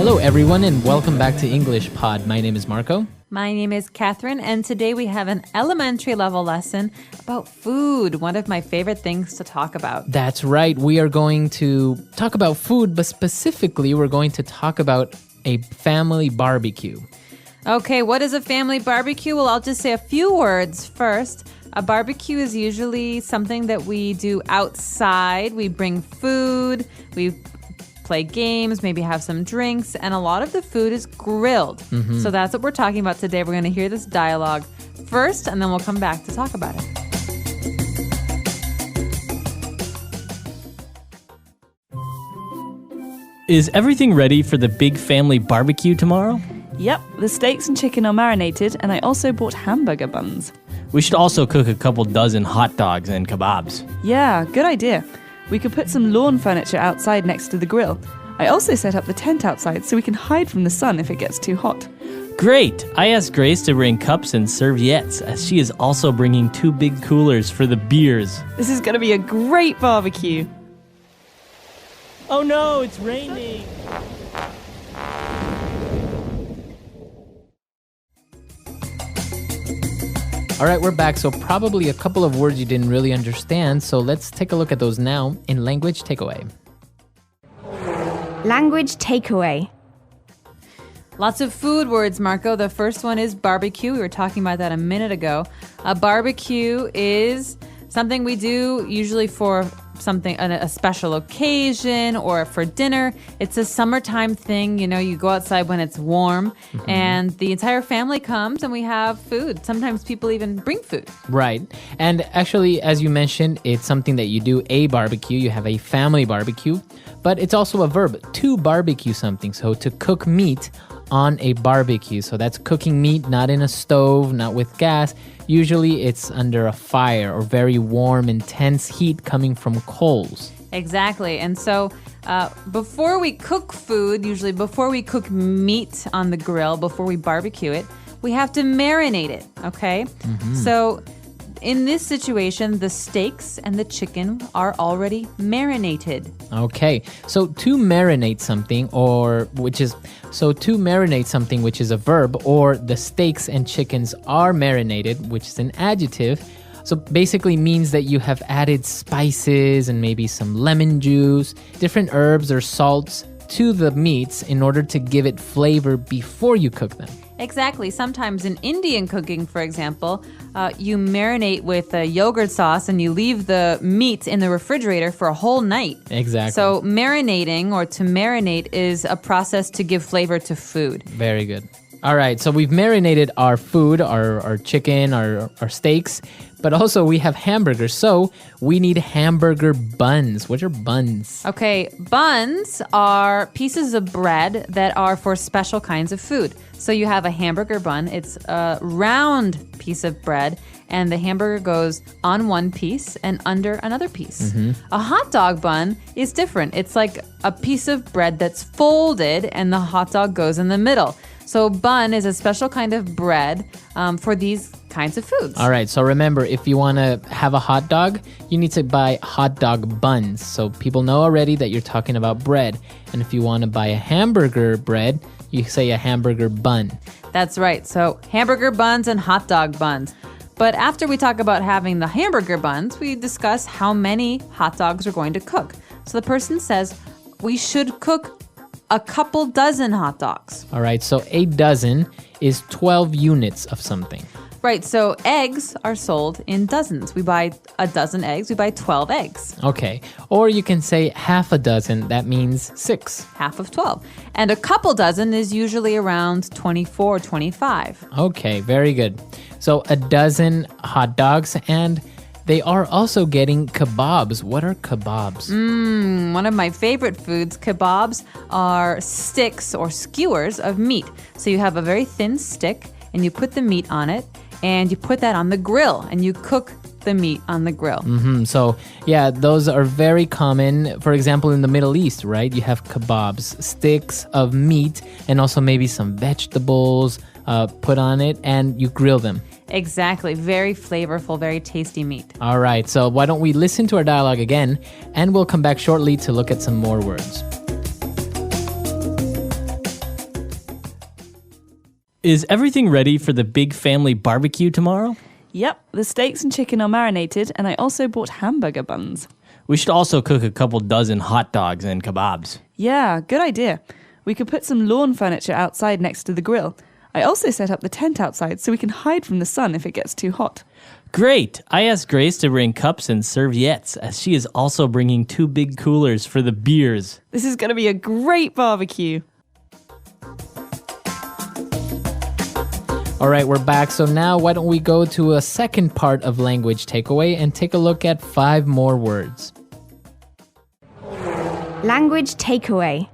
Hello, everyone, and welcome back to English Pod. My name is Marco. My name is Catherine, and today we have an elementary level lesson about food, one of my favorite things to talk about. That's right. We are going to talk about food, but specifically, we're going to talk about a family barbecue. Okay, what is a family barbecue? Well, I'll just say a few words first. A barbecue is usually something that we do outside. We bring food, we play games, maybe have some drinks, and a lot of the food is grilled. So that's what we're talking about today. We're going to hear this dialogue first, and then we'll come back to talk about it. Is everything ready for the big family barbecue tomorrow? Yep, the steaks and chicken are marinated, and I also bought hamburger buns. We should also cook a couple dozen hot dogs and kebabs. Yeah, good idea. We could put some lawn furniture outside next to the grill. I also set up the tent outside so we can hide from the sun if it gets too hot. Great! I asked Grace to bring cups and serviettes, as she is also bringing 2 big coolers for the beers. This is going to be a great barbecue. Oh no, it's raining! All right, we're back. So probably a couple of words you didn't really understand. So let's take a look at those now in Language Takeaway. Language takeaway. Lots of food words, Marco. The first one is barbecue. We were talking about that a minute ago. A barbecue is something we do usually for a special occasion or for dinner. It's a summertime thing. You know, you go outside when it's warm and the entire family comes and we have food. Sometimes people even bring food. Right. And actually, as you mentioned, it's something that you do a barbecue. You have a family barbecue, but it's also a verb to barbecue something. So to cook meat on a barbecue. So that's cooking meat, not in a stove, not with gas. Usually it's under a fire or very warm, intense heat coming from coals. Exactly. And so before we cook food, usually before we cook meat on the grill, before we barbecue it, we have to marinate it, okay? So in this situation, the steaks and the chicken are already marinated. Okay, so to marinate something, which is a verb, or the steaks and chickens are marinated, which is an adjective. So basically means that you have added spices and maybe some lemon juice, different herbs or salts to the meats in order to give it flavor before you cook them. Exactly. Sometimes in Indian cooking, for example, you marinate with a yogurt sauce and you leave the meat in the refrigerator for a whole night. Exactly. So marinating or to marinate is a process to give flavor to food. Very good. All right, so we've marinated our food, our chicken, our steaks, but also we have hamburgers, so we need hamburger buns. What are buns? Okay, buns are pieces of bread that are for special kinds of food. So you have a hamburger bun. It's a round piece of bread, and the hamburger goes on one piece and under another piece. A hot dog bun is different. It's like a piece of bread that's folded, and the hot dog goes in the middle. So bun is a special kind of bread for these kinds of foods. All right, so remember, if you want to have a hot dog, you need to buy hot dog buns. So people know already that you're talking about bread. And if you want to buy a hamburger bread, you say a hamburger bun. That's right. So hamburger buns and hot dog buns. But after we talk about having the hamburger buns, we discuss how many hot dogs we're going to cook. So the person says we should cook a couple dozen hot dogs. All right, so a dozen is 12 units of something. Right, so eggs are sold in dozens. We buy a dozen eggs, we buy 12 eggs. Okay, or you can say half a dozen, that means 6. Half of 12. And a couple dozen is usually around 24, 25. Okay, very good. So a dozen hot dogs, and they are also getting kebabs. What are kebabs? One of my favorite foods, kebabs, are sticks or skewers of meat. So you have a very thin stick, and you put the meat on it, and you put that on the grill, and you cook the meat on the grill. So, yeah, those are very common. For example, in the Middle East, right? You have kebabs, sticks of meat, and also maybe some vegetables put on it, and you grill them. Exactly. Very flavorful, very tasty meat. All right, so why don't we listen to our dialogue again, and we'll come back shortly to look at some more words. Is everything ready for the big family barbecue tomorrow? Yep, the steaks and chicken are marinated, and I also bought hamburger buns. We should also cook a couple dozen hot dogs and kebabs. Yeah, good idea. We could put some lawn furniture outside next to the grill. I also set up the tent outside so we can hide from the sun if it gets too hot. Great! I asked Grace to bring cups and serviettes, as she is also bringing 2 big coolers for the beers. This is going to be a great barbecue. All right, we're back. So now why don't we go to a second part of language takeaway and take a look at 5 more words. Language takeaway.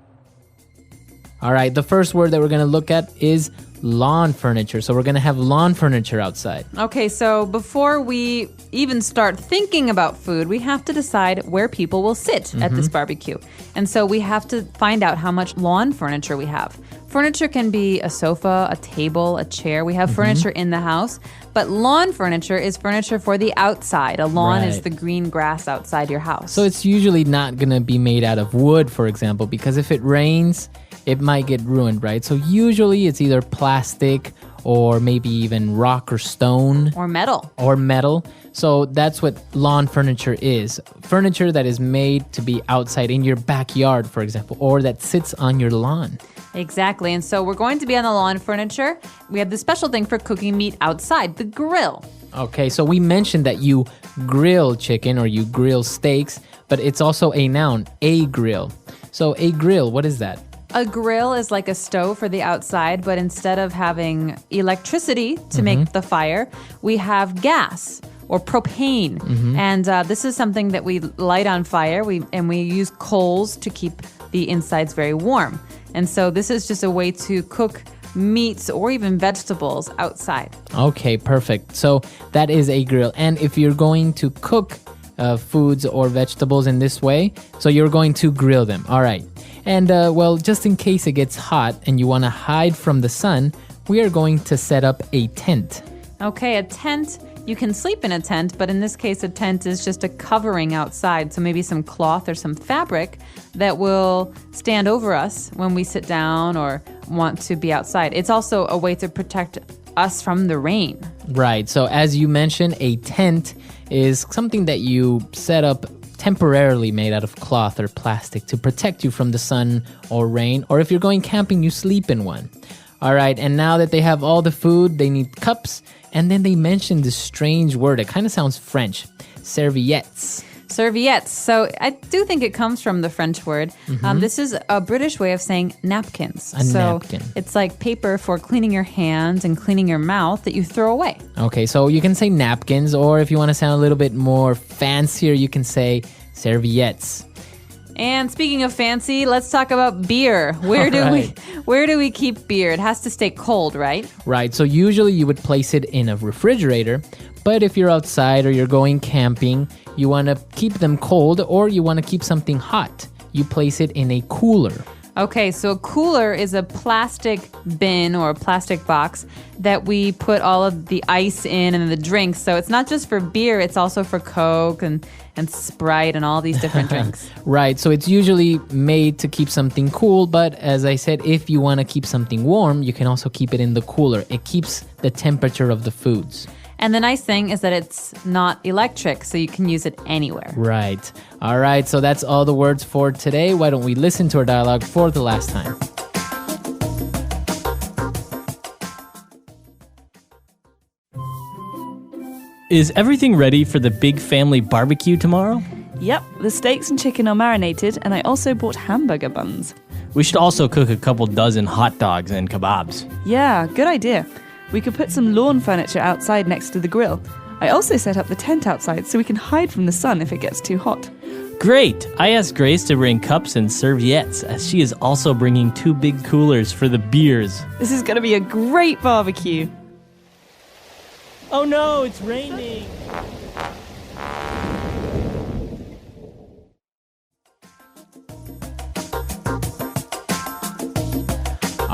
All right, the first word that we're going to look at is lawn furniture. So we're going to have lawn furniture outside. Okay, so before we even start thinking about food, we have to decide where people will sit at this barbecue. And so we have to find out how much lawn furniture we have. Furniture can be a sofa, a table, a chair. We have furniture in the house, but lawn furniture is furniture for the outside. A lawn is Right. the green grass outside your house. So it's usually not going to be made out of wood, for example, because if it rains, it might get ruined, right? So usually it's either plastic or maybe even rock or stone. or metal. Or metal. So that's what lawn furniture is. Furniture that is made to be outside in your backyard, for example, or that sits on your lawn. Exactly. And so we're going to be on the lawn furniture. We have the special thing for cooking meat outside, the grill. Okay, so we mentioned that you grill chicken or you grill steaks, but it's also a noun, a grill. So a grill, what is that? A grill is like a stove for the outside, but instead of having electricity to make the fire, we have gas or propane. And this is something that we light on fire. We use coals to keep the insides very warm. And so this is just a way to cook meats or even vegetables outside. Okay, perfect. So that is a grill. And if you're going to cook foods or vegetables in this way, so you're going to grill them. All right. And well, just in case it gets hot and you want to hide from the sun, we are going to set up a tent. Okay, a tent. You can sleep in a tent, but in this case, a tent is just a covering outside. So maybe some cloth or some fabric that will stand over us when we sit down or want to be outside. It's also a way to protect us from the rain. Right. So as you mentioned, a tent is something that you set up temporarily made out of cloth or plastic to protect you from the sun or rain. Or if you're going camping, you sleep in one. All right. And now that they have all the food, they need cups. And then they mentioned this strange word. It kind of sounds French. Serviettes. Serviettes. So I do think it comes from the French word. This is a British way of saying napkins. A napkin. It's like paper for cleaning your hands and cleaning your mouth that you throw away. Okay, so you can say napkins, or if you want to sound a little bit more fancier, you can say serviettes. And speaking of fancy, let's talk about beer. Where do we keep beer? It has to stay cold, right? Right, so usually you would place it in a refrigerator, but if you're outside or you're going camping, you want to keep them cold or you want to keep something hot. You place it in a cooler. Okay, so a cooler is a plastic bin or a plastic box that we put all of the ice in and the drinks. So it's not just for beer, it's also for Coke and Sprite and all these different drinks. Right, so it's usually made to keep something cool, but as I said, if you want to keep something warm, you can also keep it in the cooler. It keeps the temperature of the foods. And the nice thing is that it's not electric, so you can use it anywhere. Right. All right, so that's all the words for today. Why don't we listen to our dialogue for the last time? Is everything ready for the big family barbecue tomorrow? Yep, the steaks and chicken are marinated, and I also bought hamburger buns. We should also cook a couple dozen hot dogs and kebabs. Yeah, good idea. We could put some lawn furniture outside next to the grill. I also set up the tent outside so we can hide from the sun if it gets too hot. Great! I asked Grace to bring cups and serviettes, as she is also bringing 2 big coolers for the beers. This is going to be a great barbecue. Oh no, it's raining!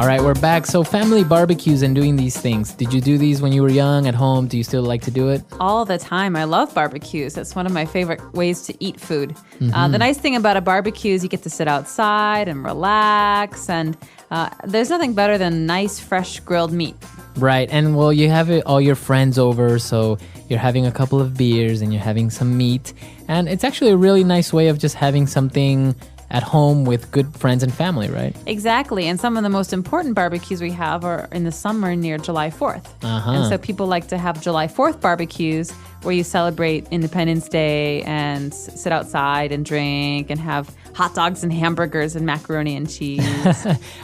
All right, we're back. So family barbecues and doing these things. Did you do these when you were young at home? Do you still like to do it? All the time. I love barbecues. That's one of my favorite ways to eat food. The nice thing about a barbecue is you get to sit outside and relax. And there's nothing better than nice, fresh grilled meat. Right. And well, you have all your friends over, so you're having a couple of beers and you're having some meat. And it's actually a really nice way of just having something at home with good friends and family, right? Exactly. And some of the most important barbecues we have are in the summer near July 4th. And so people like to have July 4th barbecues where you celebrate Independence Day and sit outside and drink and have hot dogs and hamburgers and macaroni and cheese.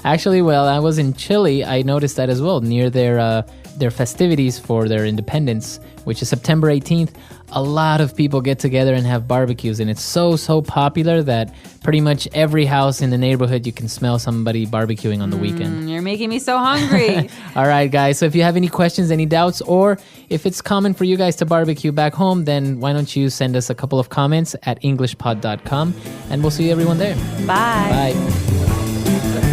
Actually, well, I was in Chile. I noticed that as well. Near their festivities for their independence, which is September 18th, a lot of people get together and have barbecues. And it's so popular that pretty much every house in the neighborhood, you can smell somebody barbecuing on the weekend. You're making me so hungry. All right, guys. So if you have any questions, any doubts, or if it's common for you guys to barbecue back home, then why don't you send us a couple of comments at englishpod.com, and we'll see everyone there. Bye. Bye.